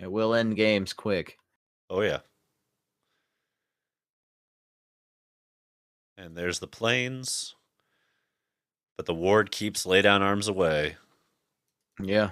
It will end games quick. Oh, yeah. And there's the plains. But the ward keeps lay down arms away. Yeah.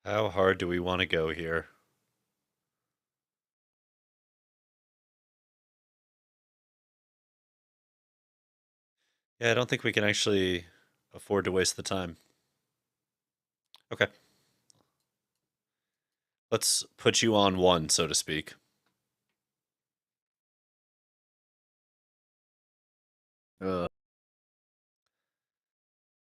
How hard do we want to go here? Yeah, I don't think we can actually afford to waste the time. Okay. Let's put you on one, so to speak.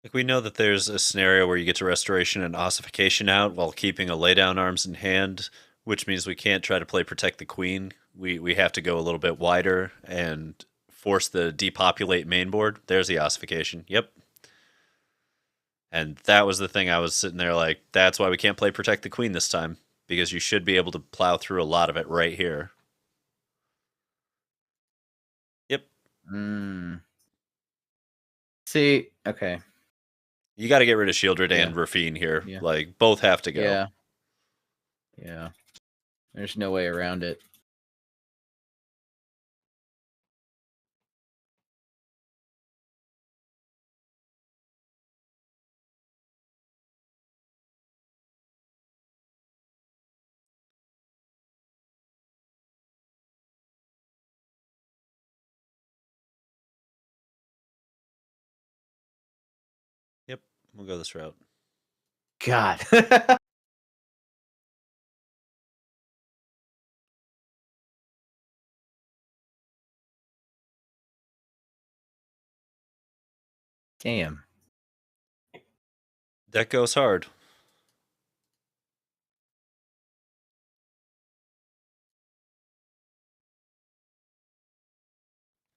Like, we know that there's a scenario where you get to Restoration and Ossification out while keeping a laydown arms in hand, which means we can't try to play Protect the Queen. We have to go a little bit wider and force the depopulate main board. There's the Ossification. Yep. And that was the thing I was sitting there like, that's why we can't play Protect the Queen this time, because you should be able to plow through a lot of it right here. Yep. See, okay. You got to get rid of Sheoldred and Raffine here. Yeah. Like, both have to go. Yeah. Yeah. There's no way around it. Yep, we'll go this route. God. Damn. That goes hard.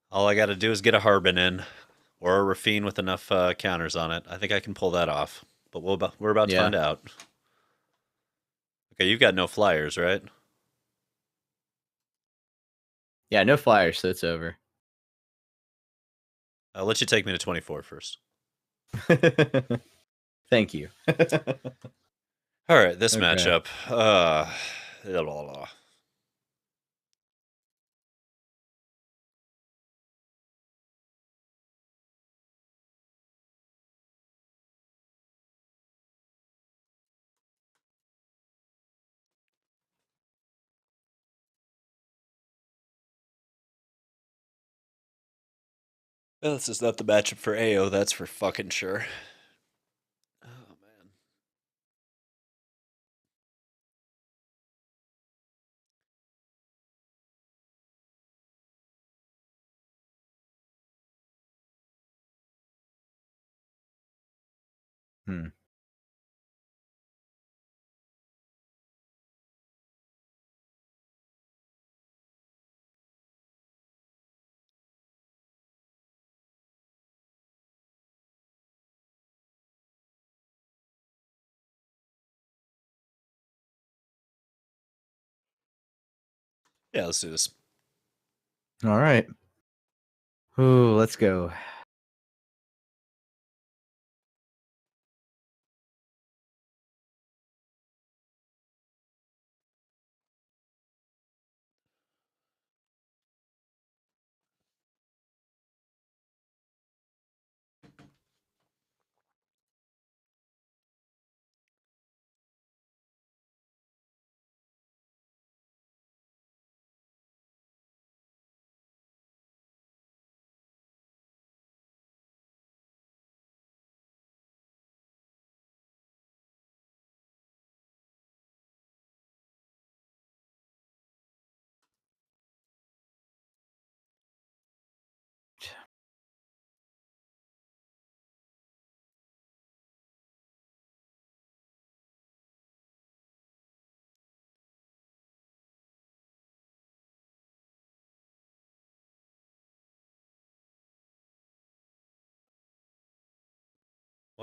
All I got to do is get a Harbin in, or a Raffine with enough counters on it. I think I can pull that off, but we're about to find out. Okay, you've got no flyers, right? Yeah, no flyers, so it's over. I'll let you take me to 24 first. Thank you. All right, this matchup. Blah, blah, blah. Well, this is not the matchup for AO, that's for fucking sure. Oh, man. Yeah, let's do this. All right. Ooh, let's go.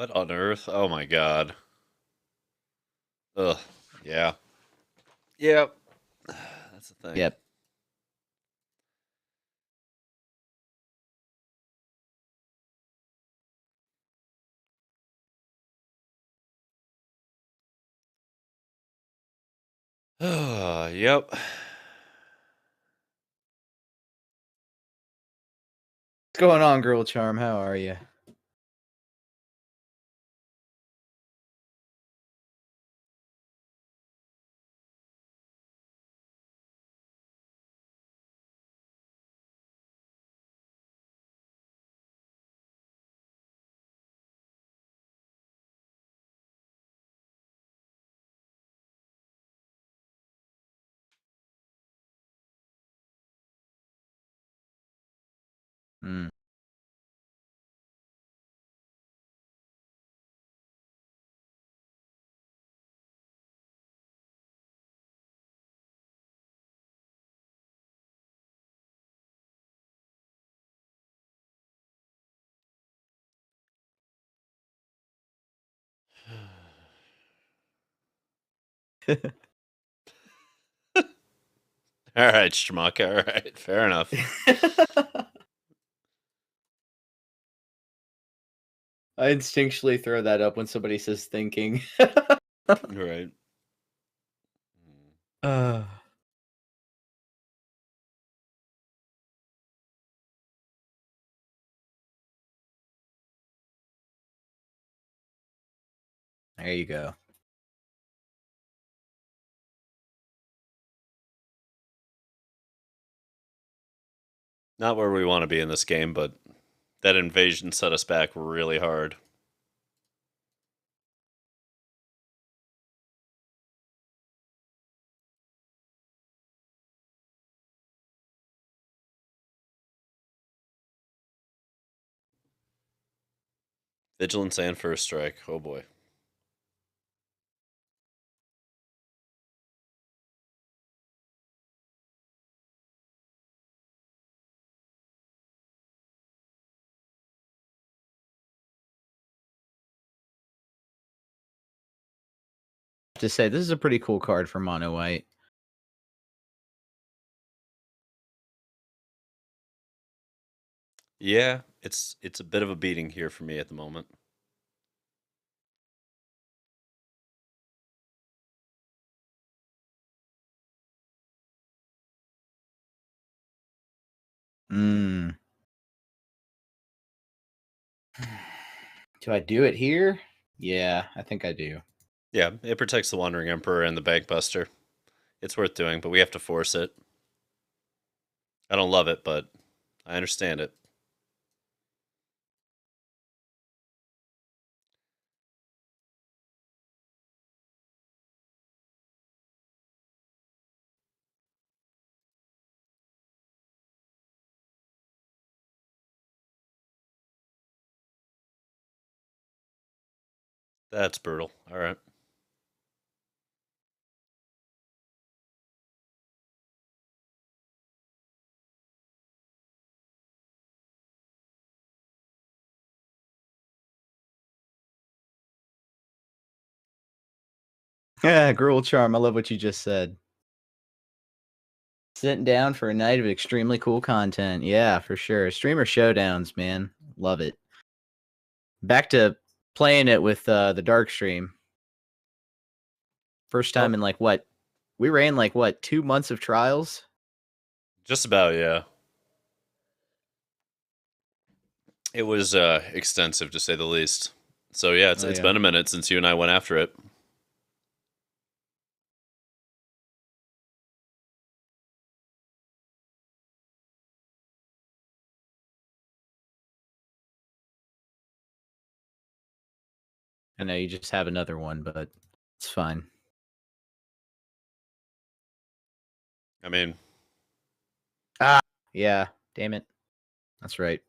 What on earth? Oh my god. Ugh. Yeah. Yep. That's the thing. Yep. Yep. What's going on, Girl Charm? How are you? Hmm. All right, schmuck. All right, fair enough. I instinctually throw that up when somebody says thinking. Right. uh, there you go. Not where we want to be in this game, but that invasion set us back really hard. Vigilance and first strike. Oh boy. To say this is a pretty cool card for mono white. Yeah, it's a bit of a beating here for me at the moment. Mm. Do I do it here? Yeah, I think I do. Yeah, it protects the Wandering Emperor and the Bagbuster. It's worth doing, but we have to force it. I don't love it, but I understand it. That's brutal. All right. Yeah, Girl Charm. I love what you just said. Sitting down for a night of extremely cool content. Yeah, for sure. Streamer showdowns, man. Love it. Back to playing it with the TheDarkStream. First time in like what? We ran like what, 2 months of trials? Just about, yeah. It was extensive to say the least. So yeah, it's Oh, it's yeah. been a minute since you and I went after it. I know you just have another one, but it's fine. I mean, Ah, yeah. Damn it. That's right.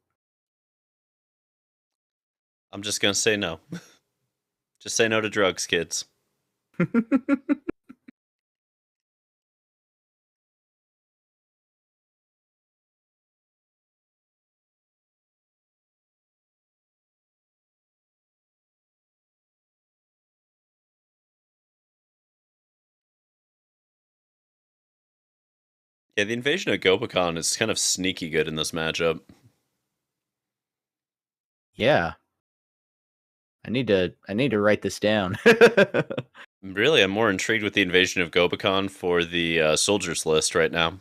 I'm just gonna say no. Just say no to drugs, kids. Yeah, the Invasion of Gobakon is kind of sneaky good in this matchup. Yeah. I need to write this down. Really, I'm more intrigued with the Invasion of Gobakon for the soldiers list right now.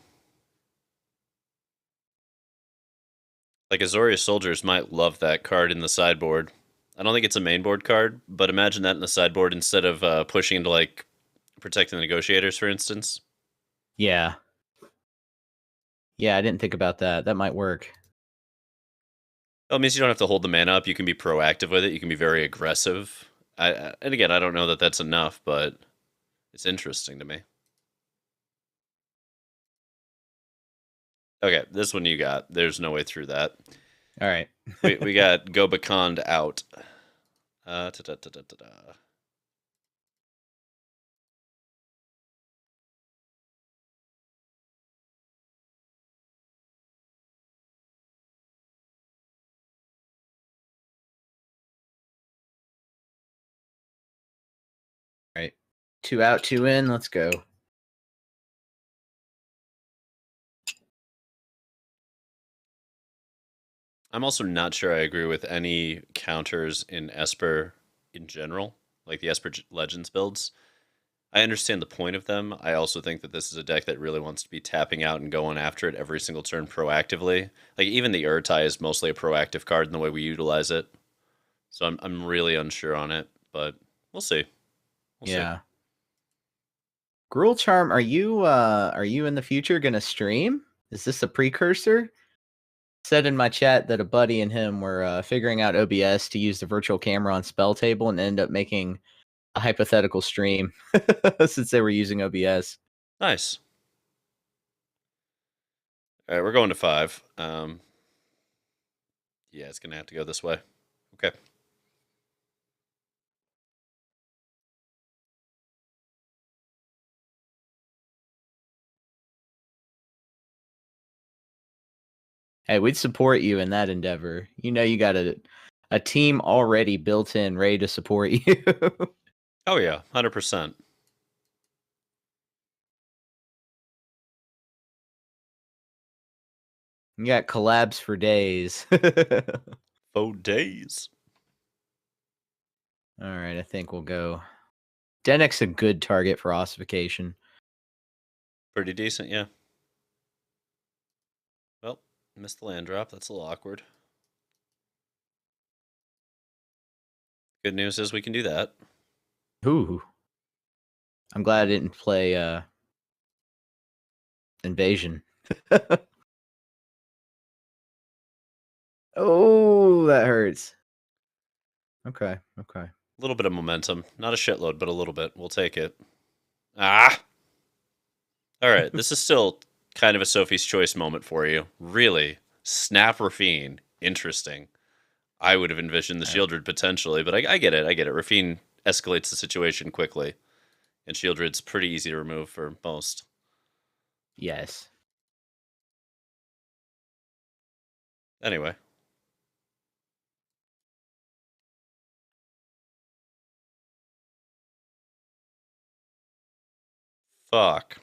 Like Azoria soldiers might love that card in the sideboard. I don't think it's a main board card, but imagine that in the sideboard instead of pushing into like protecting the negotiators, for instance. Yeah. Yeah, I didn't think about that. That might work. Well, it means you don't have to hold the mana up. You can be proactive with it. You can be very aggressive. And again, I don't know that that's enough, but it's interesting to me. Okay, this one you got. There's no way through that. All right. we got Gobakond out. All right. 2 out, 2 in. Let's go. I'm also not sure I agree with any counters in Esper in general, like the Esper Legends builds. I understand the point of them. I also think that this is a deck that really wants to be tapping out and going after it every single turn proactively. Like even the Ertai is mostly a proactive card in the way we utilize it. So I'm really unsure on it, but we'll see. We'll see. Gruul Charm, are you in the future gonna stream? Is this a precursor? Said in my chat that a buddy and him were figuring out OBS to use the virtual camera on Spell Table and end up making a hypothetical stream since they were using OBS. Nice. All right, we're going to 5. Yeah, it's gonna have to go this way. Okay. Hey, we'd support you in that endeavor. You know you got a team already built in, ready to support you. Oh yeah, 100%. You got collabs for days. Oh days. All right, I think we'll go. Dennick's a good target for ossification. Pretty decent, yeah. Well, missed the land drop. That's a little awkward. Good news is we can do that. Ooh. I'm glad I didn't play Invasion. Oh, that hurts. Okay. A little bit of momentum. Not a shitload, but a little bit. We'll take it. Ah! Alright, this is still kind of a Sophie's Choice moment for you. Really? Snap Raffine. Interesting. I would have envisioned the Sheoldred potentially, but I get it. I get it. Raffine escalates the situation quickly. And Sheoldred's pretty easy to remove for most. Yes. Anyway. Fuck.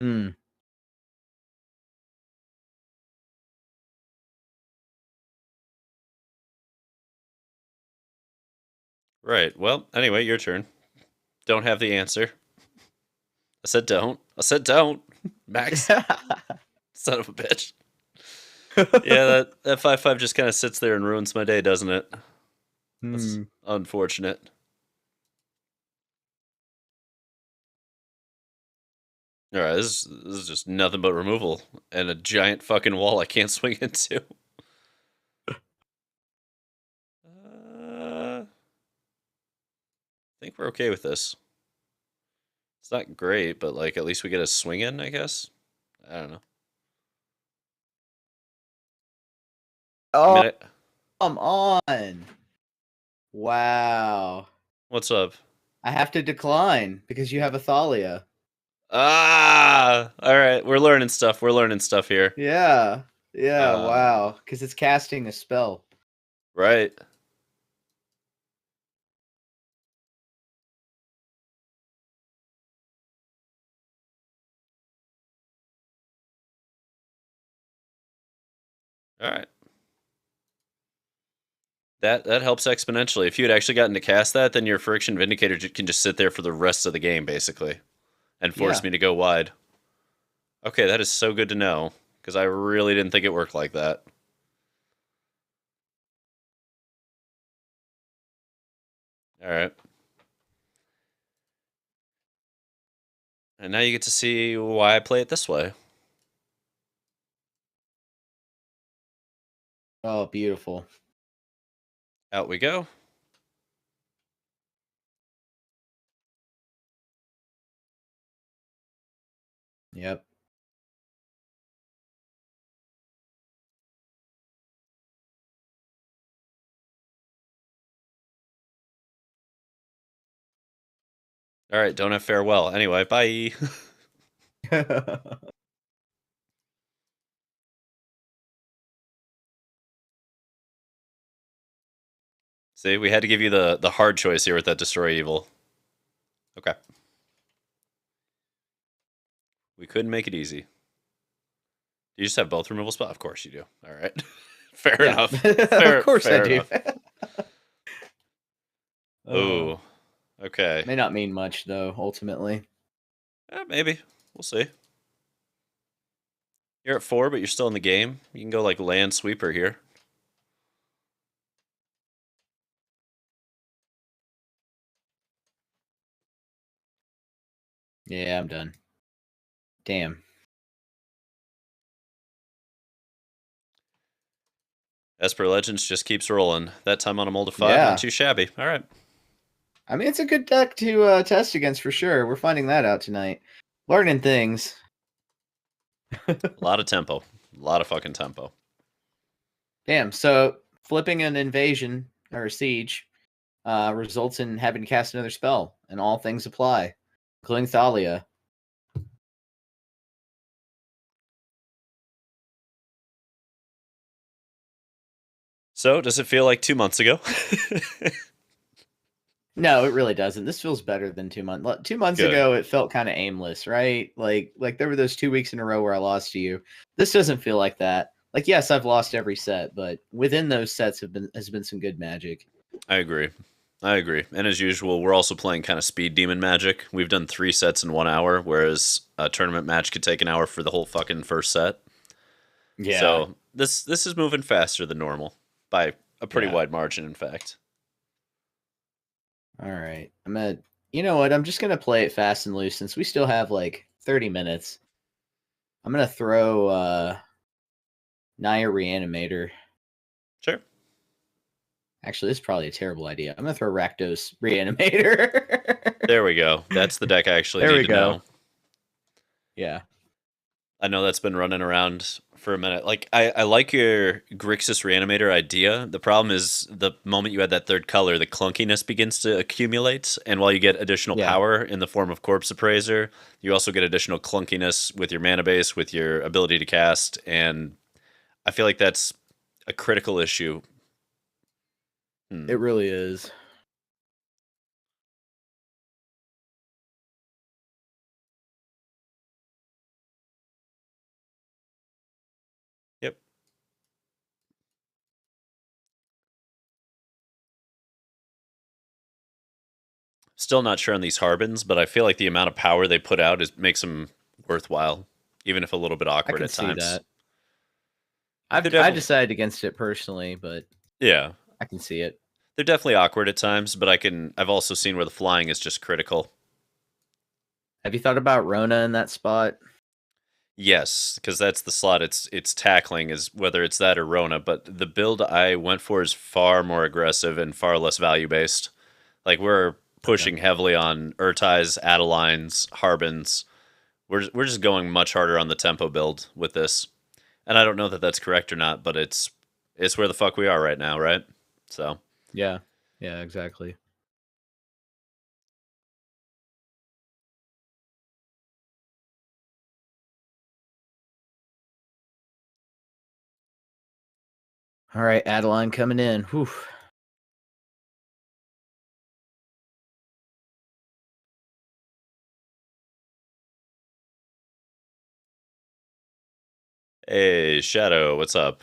Hmm. Right. Well, anyway, your turn. Don't have the answer. I said don't. I said don't. Max. Son of a bitch. Yeah, that 5/5 just kind of sits there and ruins my day, doesn't it? That's unfortunate. All right, this is just nothing but removal and a giant fucking wall I can't swing into. I think we're okay with this. It's not great, but like at least we get a swing in, I guess. I don't know. Oh, I mean, come on. Wow. what's up? I have to decline because you have a Thalia. Ah! All right, we're learning stuff. We're learning stuff here. Yeah. Yeah, wow. Because it's casting a spell. Right. All right. That helps exponentially. If you had actually gotten to cast that, then your Friction Vindicator can just sit there for the rest of the game, basically, and force me to go wide. Okay, that is so good to know, because I really didn't think it worked like that. All right. And now you get to see why I play it this way. Oh, beautiful. Out we go. Yep. All right, don't have farewell. Anyway, bye. See, we had to give you the hard choice here with that Destroy Evil. Okay. We couldn't make it easy. Do you just have both removal spot? Of course you do. All right. Fair enough. Of course I do. Oh, okay. May not mean much, though, ultimately. Maybe. We'll see. You're at 4, but you're still in the game. You can go like land sweeper here. Yeah, I'm done. Damn. Esper Legends just keeps rolling. That time on a mold of 5, not too shabby. All right. I mean, it's a good deck to test against for sure. We're finding that out tonight. Learning things. A lot of tempo. A lot of fucking tempo. Damn, so flipping an invasion or a siege results in having to cast another spell, and all things apply, including Thalia. So, does it feel like 2 months ago? No, it really doesn't. This feels better than 2 months. 2 months ago, it felt kind of aimless, right? Like there were those 2 weeks in a row where I lost to you. This doesn't feel like that. Like, yes, I've lost every set, but within those sets has been some good magic. I agree. And as usual, we're also playing kind of speed demon magic. We've done 3 sets in 1 hour, whereas a tournament match could take an hour for the whole fucking first set. Yeah. So this is moving faster than normal by a pretty wide margin, in fact. All right. You know what? I'm just going to play it fast and loose since we still have like 30 minutes. I'm going to throw Naya Reanimator. Sure. Actually, this is probably a terrible idea. I'm going to throw Rakdos Reanimator. There we go. That's the deck I actually need to know. Yeah. I know that's been running around for a minute. Like, I like your Grixis Reanimator idea. The problem is the moment you add that third color, the clunkiness begins to accumulate. And while you get additional power in the form of Corpse Appraiser, you also get additional clunkiness with your mana base, with your ability to cast. And I feel like that's a critical issue. It really is. Yep. Still not sure on these Harbins, but I feel like the amount of power they put out makes them worthwhile, even if a little bit awkward at times. See that. I decided against it personally, but yeah, I can see it. They're definitely awkward at times, but I've also seen where the flying is just critical. Have you thought about Rona in that spot? Yes, because that's the slot it's tackling, is whether it's that or Rona, but the build I went for is far more aggressive and far less value based. Like, we're pushing heavily on Ertai's, Adeline's, Harbin's. We're just going much harder on the tempo build with this. And I don't know that that's correct or not, but it's where the fuck we are right now, right? So yeah, exactly. All right, Adeline coming in. Whew. Hey, Shadow, what's up?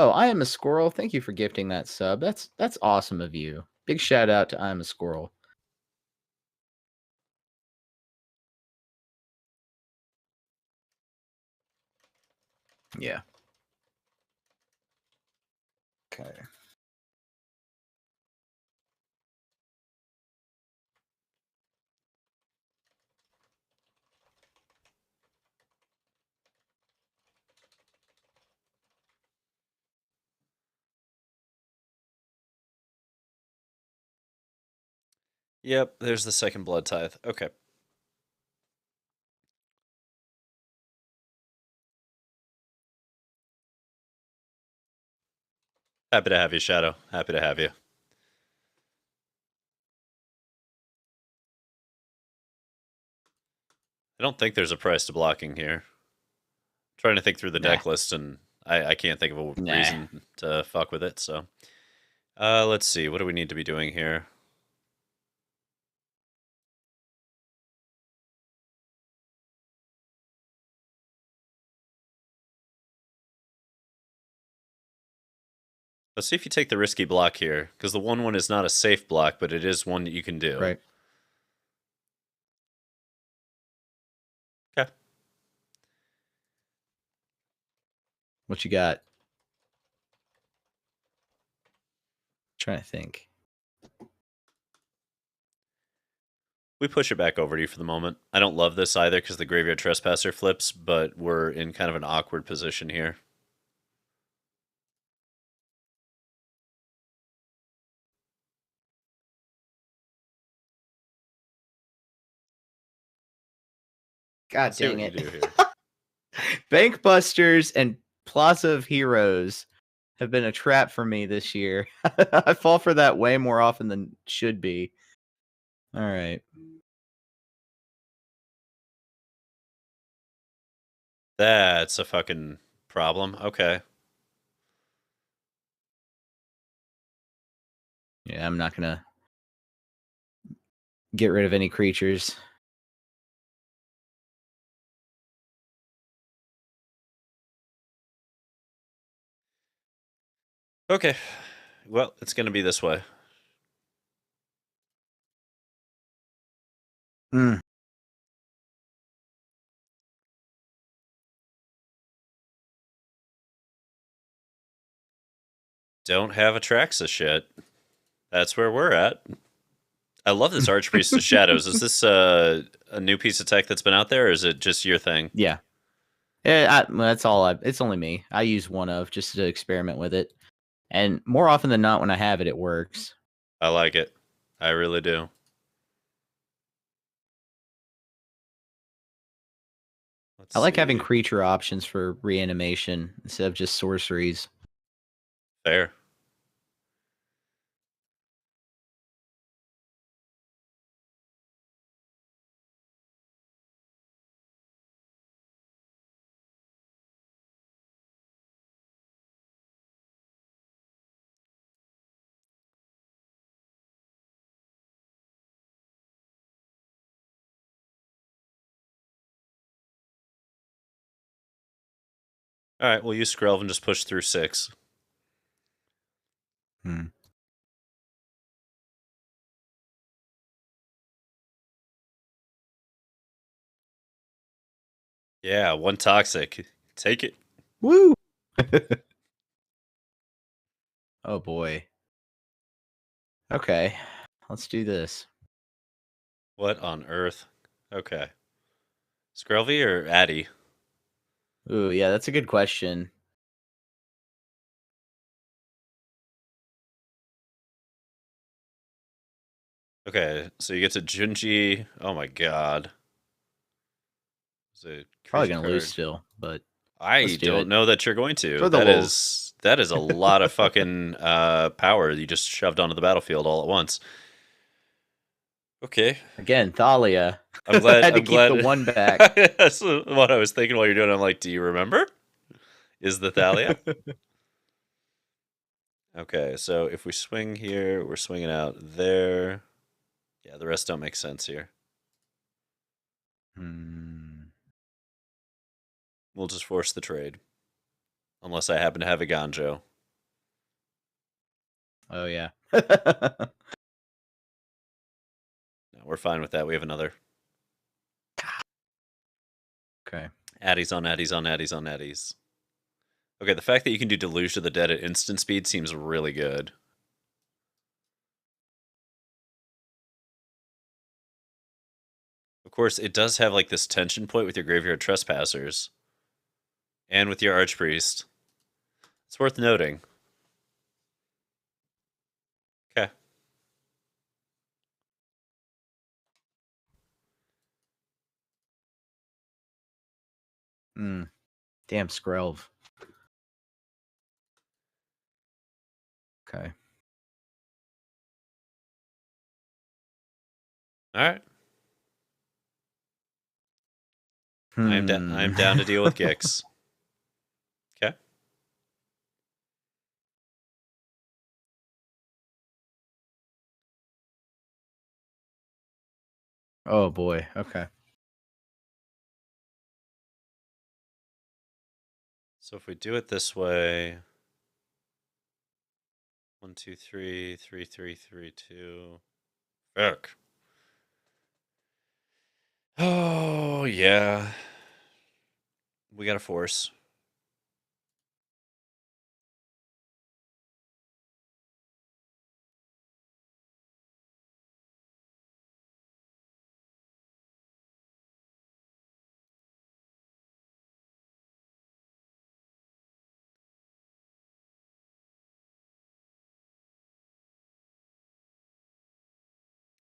Oh, I am a squirrel. Thank you for gifting that sub. That's awesome of you. Big shout out to I am a squirrel. Yeah. Okay. Yep, there's the second blood tithe. Okay. Happy to have you, Shadow. Happy to have you. I don't think there's a price to blocking here. I'm trying to think through the deck list, and I can't think of a reason to fuck with it, so. Let's see. What do we need to be doing here? Let's see if you take the risky block here, because the 1/1 is not a safe block, but it is one that you can do. Right. Okay. What you got? Trying to think. We push it back over to you for the moment. I don't love this either because the Graveyard Trespasser flips, but we're in kind of an awkward position here. God Let's see dang what it. you do here. Bank Busters and Plaza of Heroes have been a trap for me this year. I fall for that way more often than should be. All right. That's a fucking problem. Okay. Yeah, I'm not going to get rid of any creatures. Okay. Well, it's going to be this way. Mm. Don't have Atraxas yet. That's where we're at. I love this Archpriest of Shadows. Is this a new piece of tech that's been out there, or is it just your thing? Yeah. Yeah, that's all. It's only me. I use one of just to experiment with it. And more often than not, when I have it, it works. I like it. I really do. I like having creature options for reanimation instead of just sorceries. Fair. All right, we'll use Skrelv and just push through 6. Yeah, 1 toxic. Take it. Woo! Oh boy. Okay, let's do this. What on earth? Okay. Skrelvy or Addy? Ooh, yeah, that's a good question. Okay, so you get to Junji. Oh my god. It's a Probably crazy gonna card. lose still, but I don't know that you're going to. For the wolves. That is a lot of fucking power you just shoved onto the battlefield all at once. Okay. Again, Thalia. I'm glad. Had to I'm keep glad. the one back. That's what I was thinking while you're doing it. I'm like, do you remember? Is the Thalia? Okay, so if we swing here, we're swinging out there. Yeah, the rest don't make sense here. We'll just force the trade. Unless I happen to have a Ganjo. Oh yeah. No, we're fine with that. We have another. Okay. Addies on addies on addies on addies. Okay, the fact that you can do Deluge of the Dead at instant speed seems really good. Of course, it does have like this tension point with your Graveyard Trespassers. And with your Archpriest. It's worth noting. Okay. Damn Skrelv. Okay. Alright. I'm down to deal with Gix. Okay. Oh boy. Okay. So if we do it this way, 1, 2, 3, 3, 3, 3, 2. Fuck. Oh yeah. We got a force.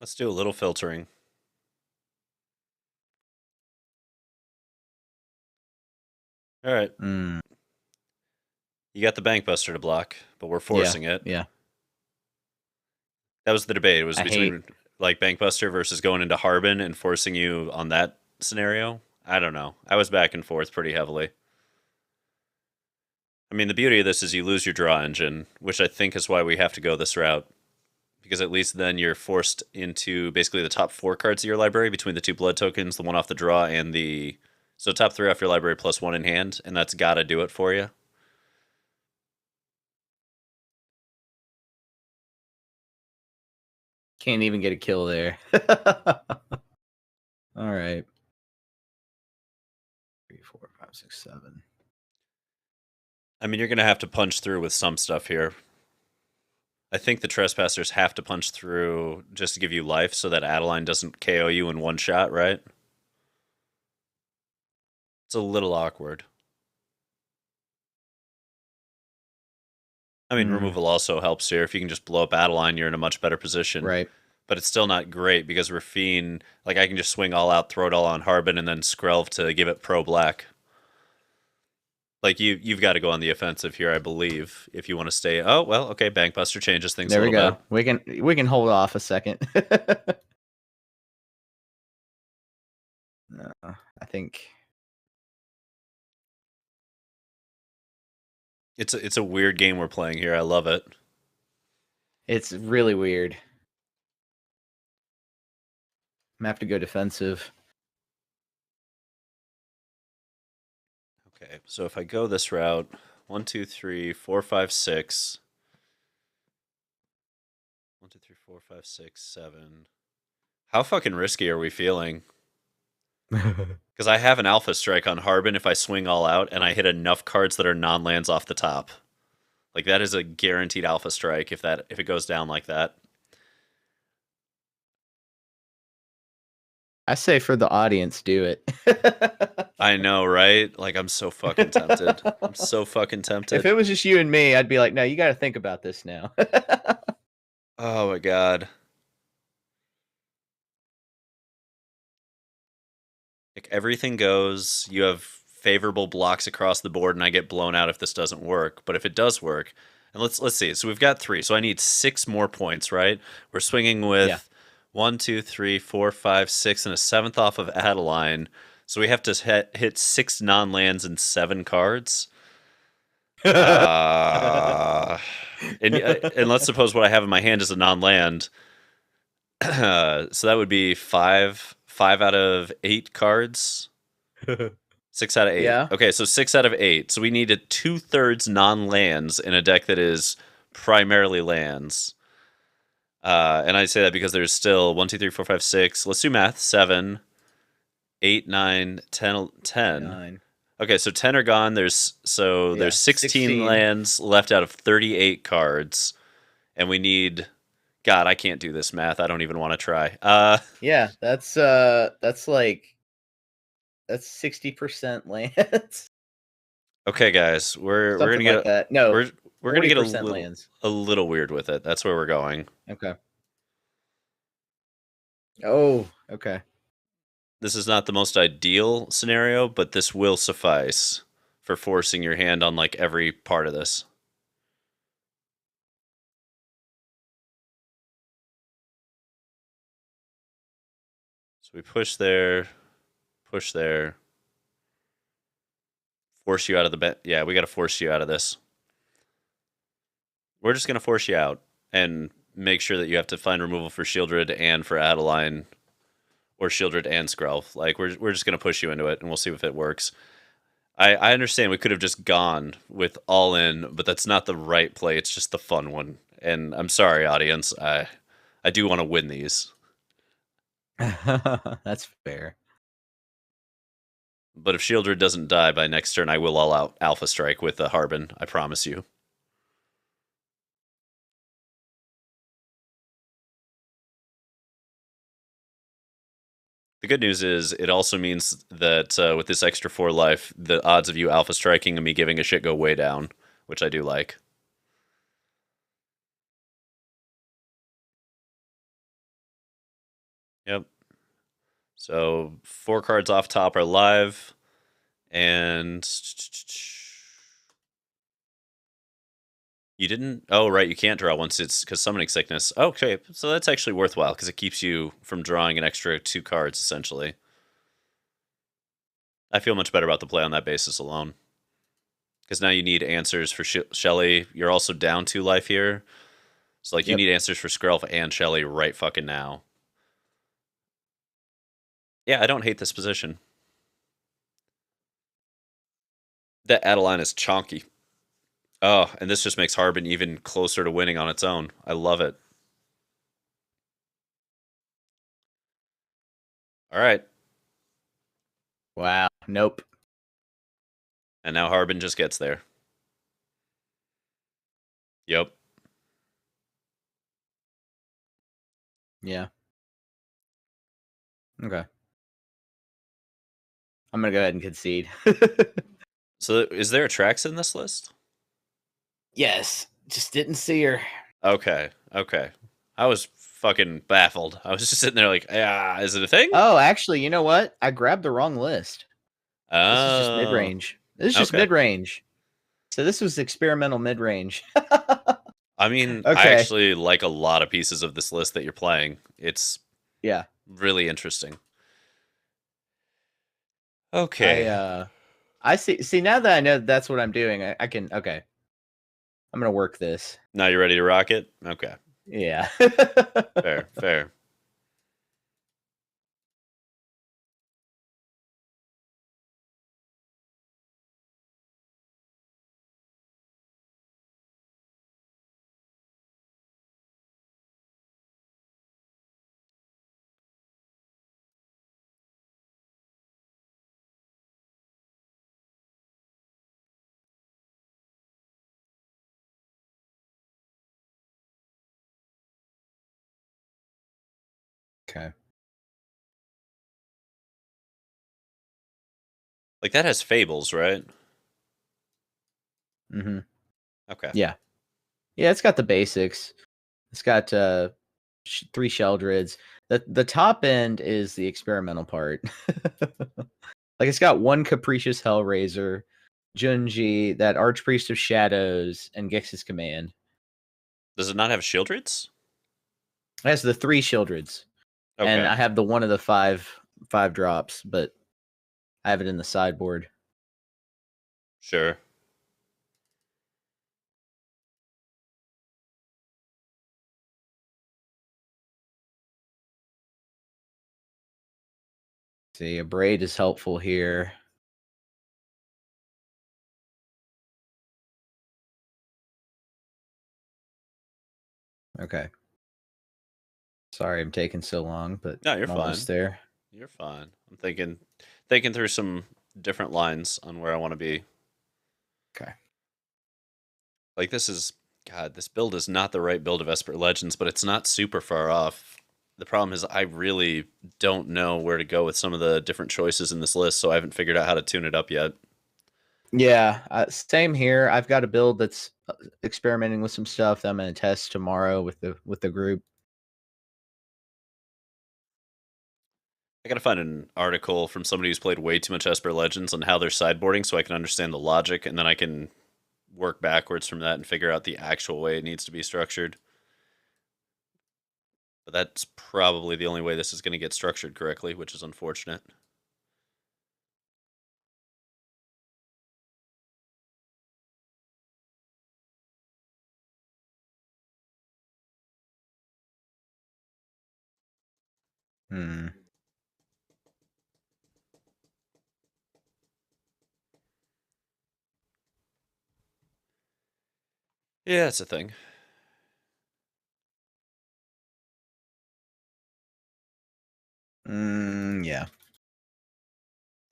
Let's do a little filtering. Alright. You got the Bankbuster to block, but we're forcing it. Yeah. That was the debate. It was between like Bankbuster versus going into Harbin and forcing you on that scenario. I don't know. I was back and forth pretty heavily. I mean, the beauty of this is you lose your draw engine, which I think is why we have to go this route. Because at least then you're forced into basically the top 4 cards of your library between the 2 blood tokens, the one off the draw and the... So top 3 off your library plus 1 in hand, and that's gotta do it for you. Can't even get a kill there. All right. 3, 4, 5, 6, 7. I mean, you're gonna have to punch through with some stuff here. I think the Trespassers have to punch through just to give you life so that Adeline doesn't KO you in one shot, right? It's a little awkward. I mean, removal also helps here. If you can just blow up Adeline, you're in a much better position. Right. But it's still not great because Raffine, like I can just swing all out, throw it all on Harbin, and then Skrelv to give it pro-black. Like you've got to go on the offensive here, I believe, if you want to stay. Oh well, okay. Bankbuster changes things. There a we little go. bit. We can hold off a second. No, I think It's a weird game we're playing here. I love it. it's really weird. I'm gonna have to go defensive. Okay, so if I go this route, 1, 2, 3, 4, 5, 6. 1, 2, 3, 4, 5, 6, 7. How fucking risky are we feeling? Because I have an Alpha Strike on Harbin if I swing all out and I hit enough cards that are non-lands off the top. Like that is a guaranteed Alpha Strike if it goes down like that. I say for the audience, do it. I know, right? Like I'm so fucking tempted. I'm so fucking tempted. If it was just you and me, I'd be like, no, you got to think about this now. Oh my god. Like everything goes, you have favorable blocks across the board, and I get blown out if this doesn't work. But if it does work, and let's see. So we've got 3. So I need 6 more points, right? We're swinging with 1, 2, 3, 4, 5, 6, and a 7th off of Adeline. So we have to hit 6 non-lands and 7 cards. And let's suppose what I have in my hand is a non-land. So that would be 5 out of 8 cards. 6 out of 8. Yeah. Okay, so 6 out of 8. So we needed 2/3 non-lands in a deck that is primarily lands. And I say that because there's still 1, 2, 3, 4, 5, 6. Let's do math. 7, 8, 9, 10, 10. 9. Okay, so 10 are gone. There's 16 lands left out of 38 cards, and we need. God, I can't do this math. I don't even want to try. Yeah, that's 60% lands. Okay, guys, we're Something gonna like get that. No, we're gonna get 40% lands. a little weird with it. That's where we're going. Okay. Oh, okay. This is not the most ideal scenario, but this will suffice for forcing your hand on like every part of this. So we push there, force you out of the bed. Yeah, we got to force you out of this. We're just gonna force you out and make sure that you have to find removal for Sheoldred and for Adeline, or Sheoldred and Skrelv. Like we're just gonna push you into it, and we'll see if it works. I understand we could have just gone with all in, but that's not the right play. It's just the fun one. And I'm sorry, audience. I do want to win these. That's fair. But if Sheoldred doesn't die by next turn, I will all out Alpha Strike with the Harbin. I promise you. The good news is it also means that with this extra 4 life, the odds of you Alpha Striking and me giving a shit go way down, which I do like. Yep. So 4 cards off top are live, and you didn't. Oh, right, you can't draw once it's because summoning sickness. Okay, so that's actually worthwhile because it keeps you from drawing an extra 2 cards essentially. I feel much better about the play on that basis alone. Because now you need answers for Shelly. You're also down 2 life here. So, like, you need answers for Skrelv and Shelly right fucking now. Yeah, I don't hate this position. That Adeline is chonky. Oh, and this just makes Harbin even closer to winning on its own. I love it. All right. Wow. Nope. And now Harbin just gets there. Yep. Yeah. Okay. I'm gonna go ahead and concede. So is there a Trax in this list? Yes. Just didn't see her. Okay. I was fucking baffled. I was just sitting there like, is it a thing? Oh, actually, you know what? I grabbed the wrong list. This is just mid-range. This is just mid-range. So this was experimental mid-range. I mean, okay. I actually like a lot of pieces of this list that you're playing. It's really interesting. Okay. I see now that I know that's what I'm doing, I can I'm gonna work this. Now you're ready to rock it? Okay. Yeah. Fair. Okay. Like that has fables, right? Mm-hmm. Okay. Yeah, it's got the basics. It's got 3 Sheoldreds. The top end is the experimental part. Like it's got 1 Capricious Hellraiser, Junji, that Archpriest of Shadows, and Gix's Command. Does it not have Sheoldreds? It has the 3 Sheoldreds. Okay. And I have the one of the 5 drops, but I have it in the sideboard. Sure. See, a braid is helpful here. Okay. Sorry I'm taking so long, but No, you're I'm almost fine. there. You're fine. I'm thinking through some different lines on where I want to be. Okay. Like this build is not the right build of Esper Legends, but it's not super far off. The problem is I really don't know where to go with some of the different choices in this list, so I haven't figured out how to tune it up yet. Yeah, same here. I've got a build that's experimenting with some stuff that I'm going to test tomorrow with the group. I gotta find an article from somebody who's played way too much Esper Legends on how they're sideboarding so I can understand the logic, and then I can work backwards from that and figure out the actual way it needs to be structured. But that's probably the only way this is going to get structured correctly, which is unfortunate. Hmm. Yeah, it's a thing. Yeah.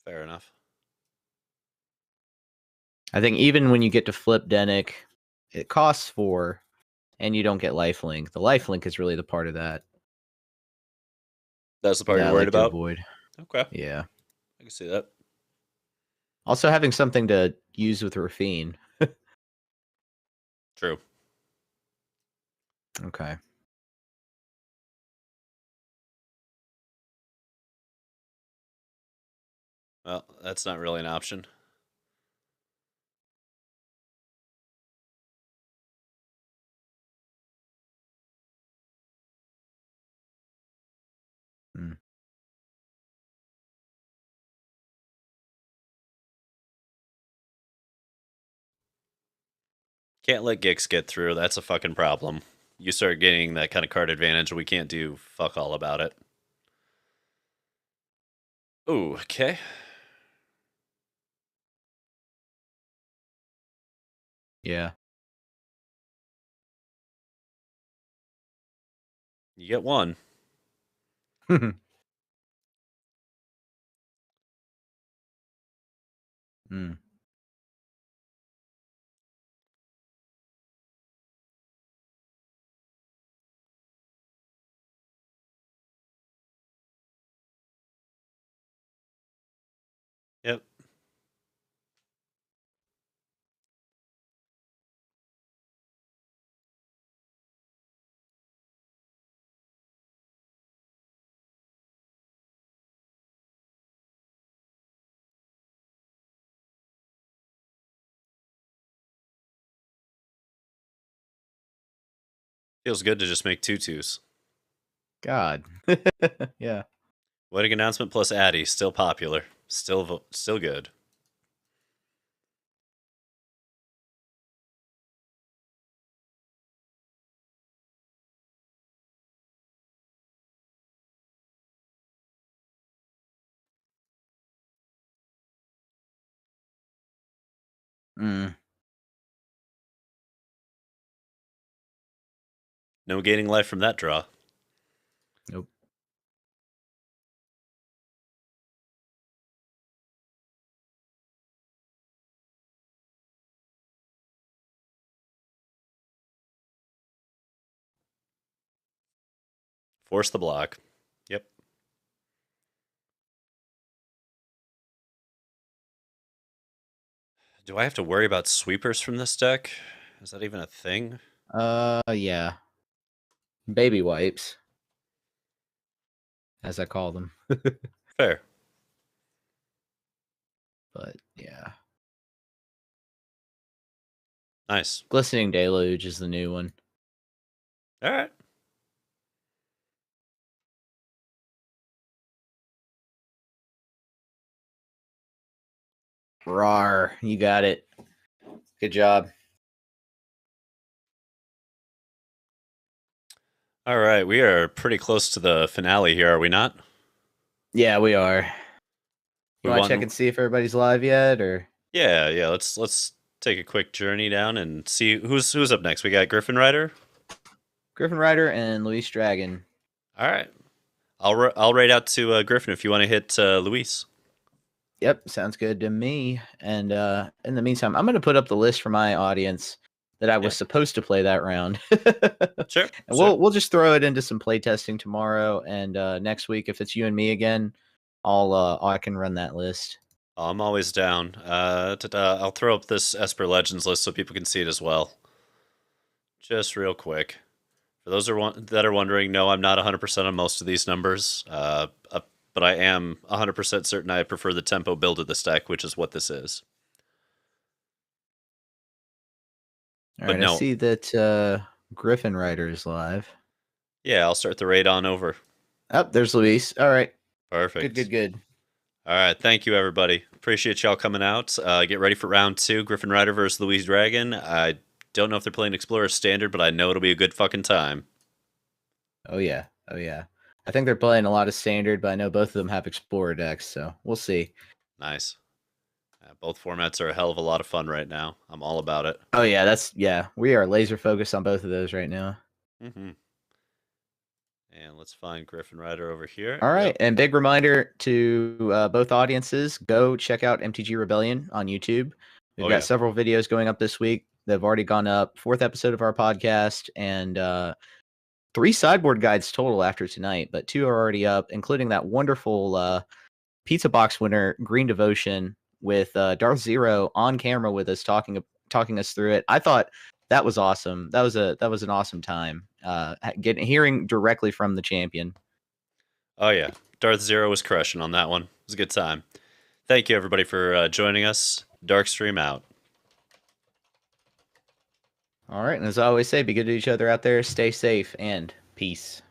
Fair enough. I think even when you get to flip Dennick, it costs 4, and you don't get lifelink. The lifelink is really the part of that That's the part that you're I worried like to about? avoid. Okay. Yeah. I can see that. Also having something to use with Raffine. True. Okay. Well, that's not really an option. Hmm. Can't let Gix get through. That's a fucking problem. You start getting that kind of card advantage, we can't do fuck all about it. Ooh, okay. Yeah. You get one. Hmm. Yep. Feels good to just make 2/2s. God. Yeah. Wedding announcement plus Addy, still popular. Still good. Mm. No gaining life from that draw. Nope. Force the block. Yep. Do I have to worry about sweepers from this deck? Is that even a thing? Yeah. Baby wipes, as I call them. Fair. But yeah. Nice. Glistening Deluge is the new one. All right. Rar, you got it. Good job. All right. We are pretty close to the finale here, are we not? Yeah, we are. You We want to check want. and see if everybody's live yet, or? Yeah. Let's take a quick journey down and see who's up next. We got Griffin Rider. Griffin Rider and Luis Dragon. All right. I'll raid out to Griffin if you want to hit Luis. Yep, sounds good to me. And in the meantime, I'm going to put up the list for my audience that I was supposed to play that round. Sure. And we'll just throw it into some play testing tomorrow, and next week, if it's you and me again, I can run that list. I'm always down. I'll throw up this Esper Legends list so people can see it as well. Just real quick. For those that are wondering, no, I'm not 100% on most of these numbers, but I am 100% certain I prefer the tempo build of this deck, which is what this is. All right, I see that Griffin Rider is live. Yeah, I'll start the raid on over. Oh, there's Luis. All right. Perfect. Good. All right, thank you, everybody. Appreciate y'all coming out. Get ready for round 2, Griffin Rider versus Luis Dragon. I don't know if they're playing Explorer Standard, but I know it'll be a good fucking time. Oh, yeah. I think they're playing a lot of Standard, but I know both of them have Explorer decks, so we'll see. Nice. Both formats are a hell of a lot of fun right now. I'm all about it. Oh, yeah, we are laser focused on both of those right now. Mm-hmm. And let's find Griffin Rider over here. All right, and big reminder to both audiences, go check out MTG Rebellion on YouTube. We've got several videos going up this week. They've already gone up. 4th episode of our podcast, and 3 sideboard guides total after tonight, but 2 are already up, including that wonderful pizza box winner, Green Devotion, with Darth Zero on camera with us talking us through it. I thought that was awesome. That was an awesome time. Hearing directly from the champion. Oh yeah, Darth Zero was crushing on that one. It was a good time. Thank you everybody for joining us. DarkStream out. All right, and as I always say, be good to each other out there. Stay safe and peace.